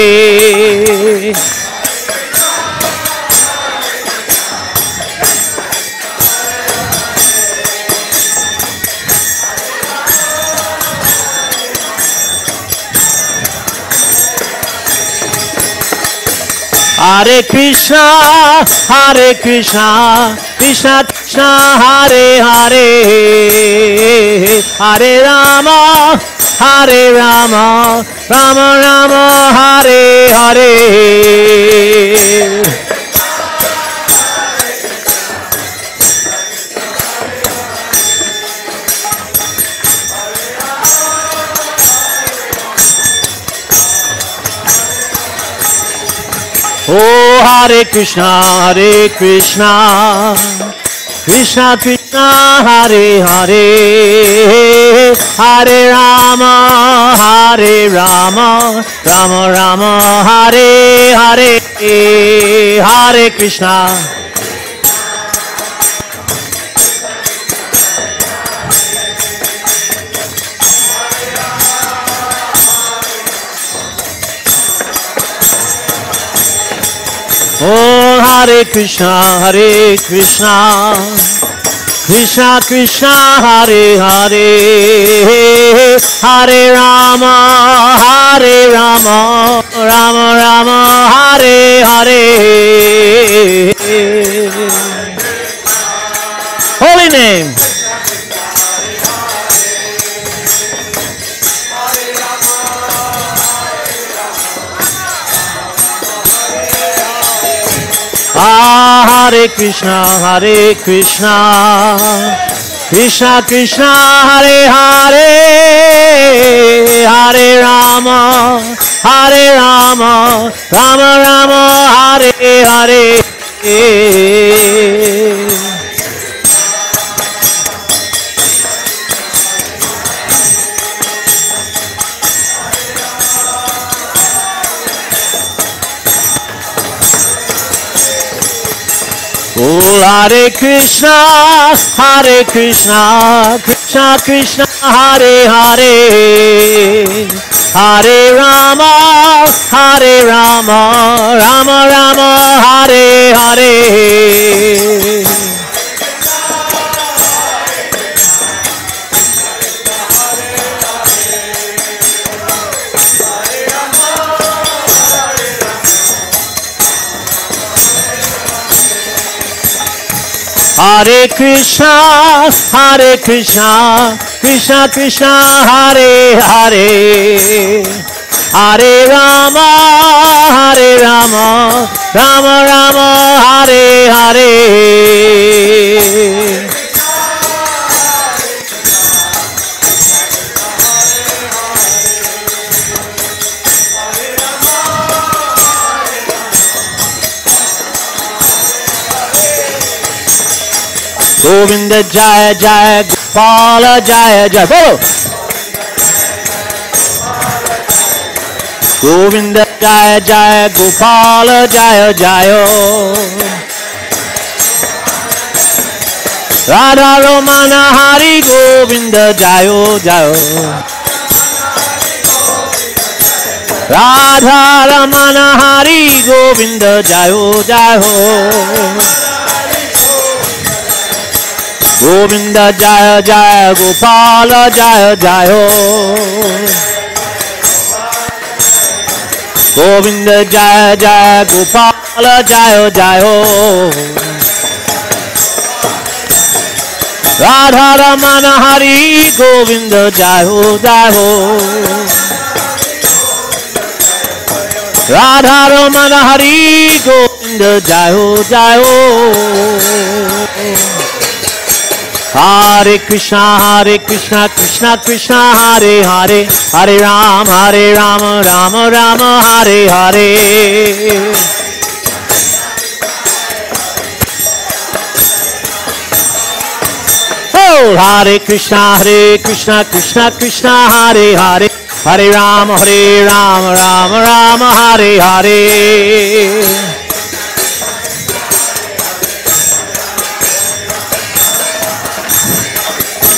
Hare Krishna, Krishna Krishna, Hare Hare, Hare Rama, Rama Rama, Hare Hare. Oh, Hare Krishna, Krishna Krishna, Hare Hare, Hare Rama, Rama Rama, Hare Hare, Hare Krishna. Oh, Hare Krishna, Krishna Krishna, Hare Hare, Hare Rama, Rama Rama, Hare Hare. Holy name. Hare Krishna, Krishna Krishna, Hare Hare, Hare Rama, Rama Rama, Hare Hare. Oh, Hare Krishna, Krishna Krishna, Hare Hare, Hare Rama, Rama Rama, Hare Hare. Hare Krishna, Krishna Krishna, Hare Hare, Hare Rama, Rama Rama, Hare Hare. Govinda Jaya Jaya, Gopala Jaya Jaya. Bolo. Govinda Jaya Jaya, Gopala Jaya Jaya. Radha Ramana Hari Govinda Jaya Jaya. Radha Ramana Hari Govinda Jaya Jaya. Govinda Jaya Jaya, Gopala Jaya Jaya. Govinda Jaya Jaya, Gopala Jaya Jaya. Radha Ramana Hari Govinda Jaya Jaya. Radha Ramana Hari Govinda Jaya Jaya. Hare Krishna, Krishna Krishna, Hare Hare, Hare Rama, Rama Rama, Hare Hare. Oh, Hare Krishna, Krishna Krishna, Hare Hare, Hare Rama, Rama Rama, Hare Hare.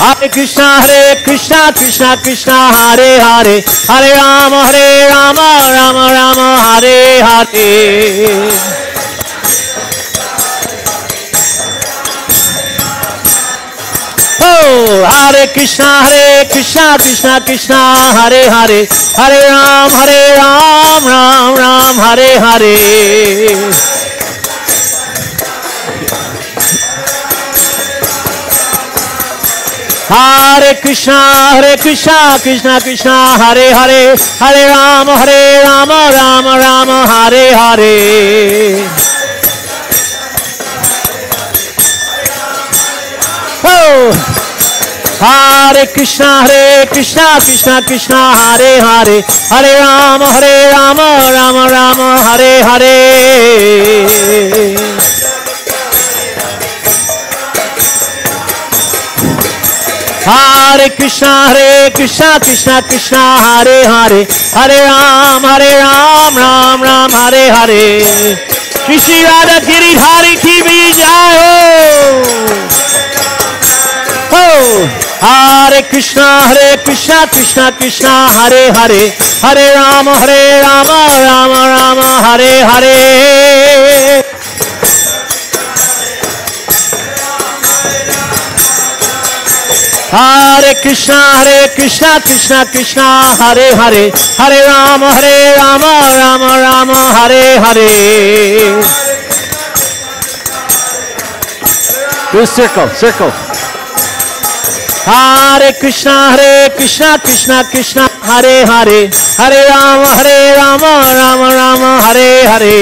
Hare Krishna, Krishna Krishna, Hare Hare, Hare Rama, Rama Rama, Hare Hare. Oh, Hare Krishna, Krishna Krishna, Hare Hare, Hare Rama, Ram, Hare Hare. Hare Krishna, Krishna Krishna, Hare Hare, Hare Rama, Rama Hare Hare. Oh, Hare Krishna, Krishna, Hare Hare, Hare Rama, Rama Hare Hare. Hare Krishna, Krishna, Hare Hare, Hare Rama, Ram, Hare Hare. Shri Shri Radha Giridhari ki Vijayutsava. Oh, Hare Krishna, Krishna, Hare Hare, Hare Rama, Rama Hare Hare. Hare Krishna, Krishna Krishna, Hare Hare, Hare Rama, Rama Rama, Hare Hare. Do a circle, circle. Hare Krishna, Krishna Krishna, Hare Hare, Hare Rama, Rama Rama, Hare Hare.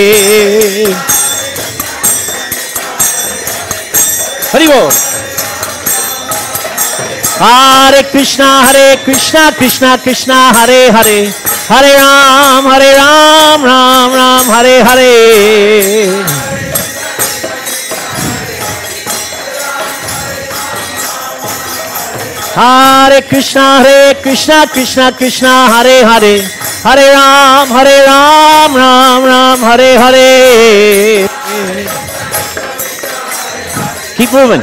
Haribol. Hare Krishna, Krishna Krishna, Hare Hare, Hare Ram, Ram Ram, Hare Hare. Hare Krishna, Krishna Krishna, Hare Hare, Hare Ram, Ram Ram, Hare Hare. Keep moving.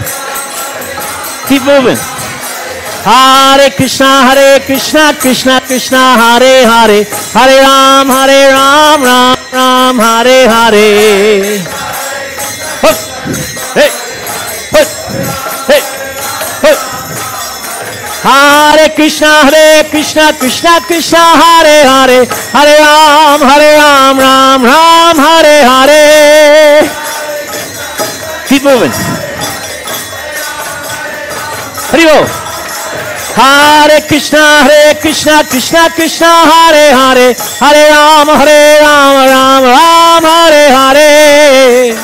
Keep moving. Hare Krishna, Krishna Krishna, Hare Hare, Hare Ram, Ram Ram, Hare Hare. Hup. Hey, hup. Hey, hup. Hare Krishna, Krishna, Hare Hare, Hare Ram, Ram, Hare Hare. Keep moving. Haribol. Hare Krishna, Krishna, Hare Hare, Hare Ram, Ram, Hare Hare.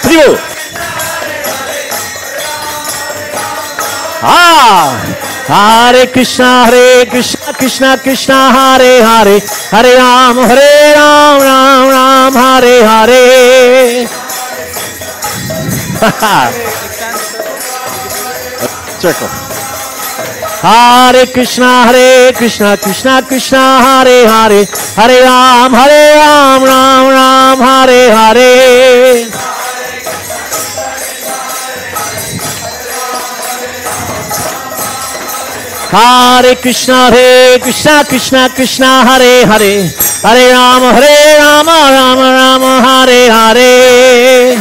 Haribol. Hare Krishna, Krishna, Hare Hare, Hare Ram, Ram, Hare Hare. Circle. Hare Krishna, Krishna, Hare Hare, Hare Ram, Ram, Hare Hare. Hare Krishna, Krishna, Hare Hare, Hare Ram, Ram, Hare Hare.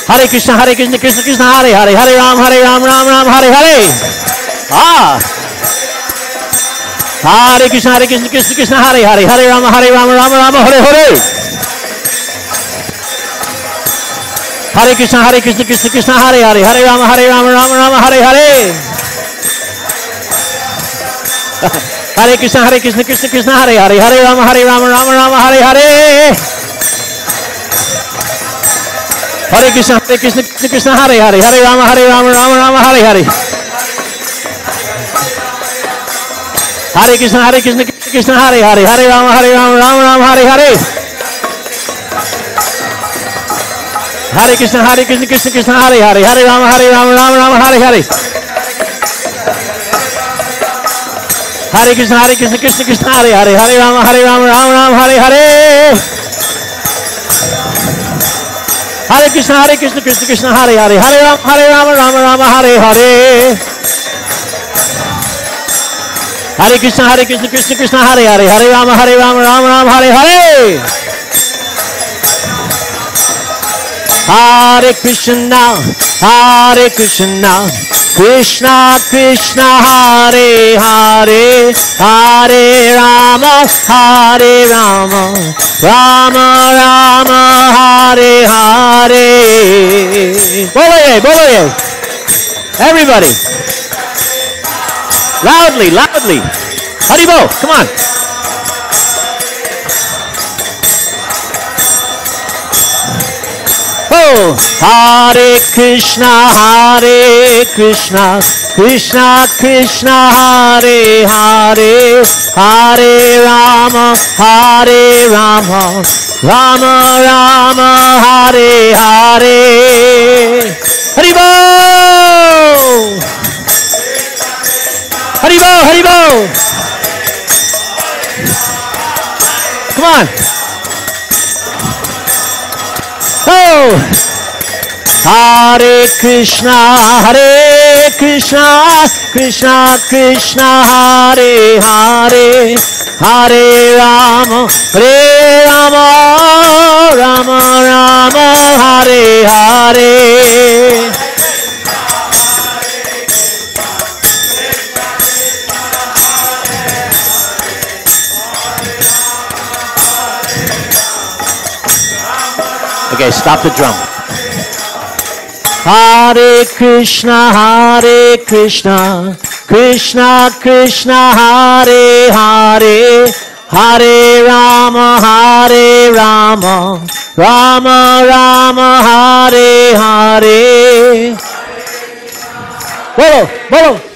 Hare Krishna, Krishna, Hare Hare, Hare Ram, Ram, Hare Hare. Hare Krishna, Hare Hare, Hare Ram, Ram, Hare Hare. Hare Krishna, Hare Hare, Hare Ram, Ram, Hare Hare. Hare Krishna, Hare Hare, Hare Ram, Ram, Hare Hare. Hare Krishna, Hare Hare, Hare Ram, Ram, Hare Hare. Hare Krishna, Hare Hare, Hare Ram, Ram, Hare Hare. Hare Krishna, Hare Hare, Hare Ram, Ram, Hare Hare. Hare Krishna, Hare Hare, Hare Ram, Hare Hare. Hare Krishna, Hare Hare, Hare Ram, Hare Hare. Hare Krishna, Hare Hare, Hare Ram, Hare Hare. Hare Krishna, Krishna Krishna, Hare Hare, Hare Rama, Rama Rama, Hare Hare. Boliye. Everybody. Loudly. Haribol, come on. Oh, Hare Krishna, Krishna Krishna, Hare Hare, Hare Rama, Rama Rama, Hare Hare. Haribol! Haribol! Come on. Oh! Hare Krishna, Krishna Krishna, Hare Hare, Hare Rama, Hare Rama, Rama Rama, Hare Hare. Okay, stop the drum. Hare Krishna, Krishna Krishna, Hare Hare, Hare Rama, Rama Rama, Hare Hare. Bolo, bolo.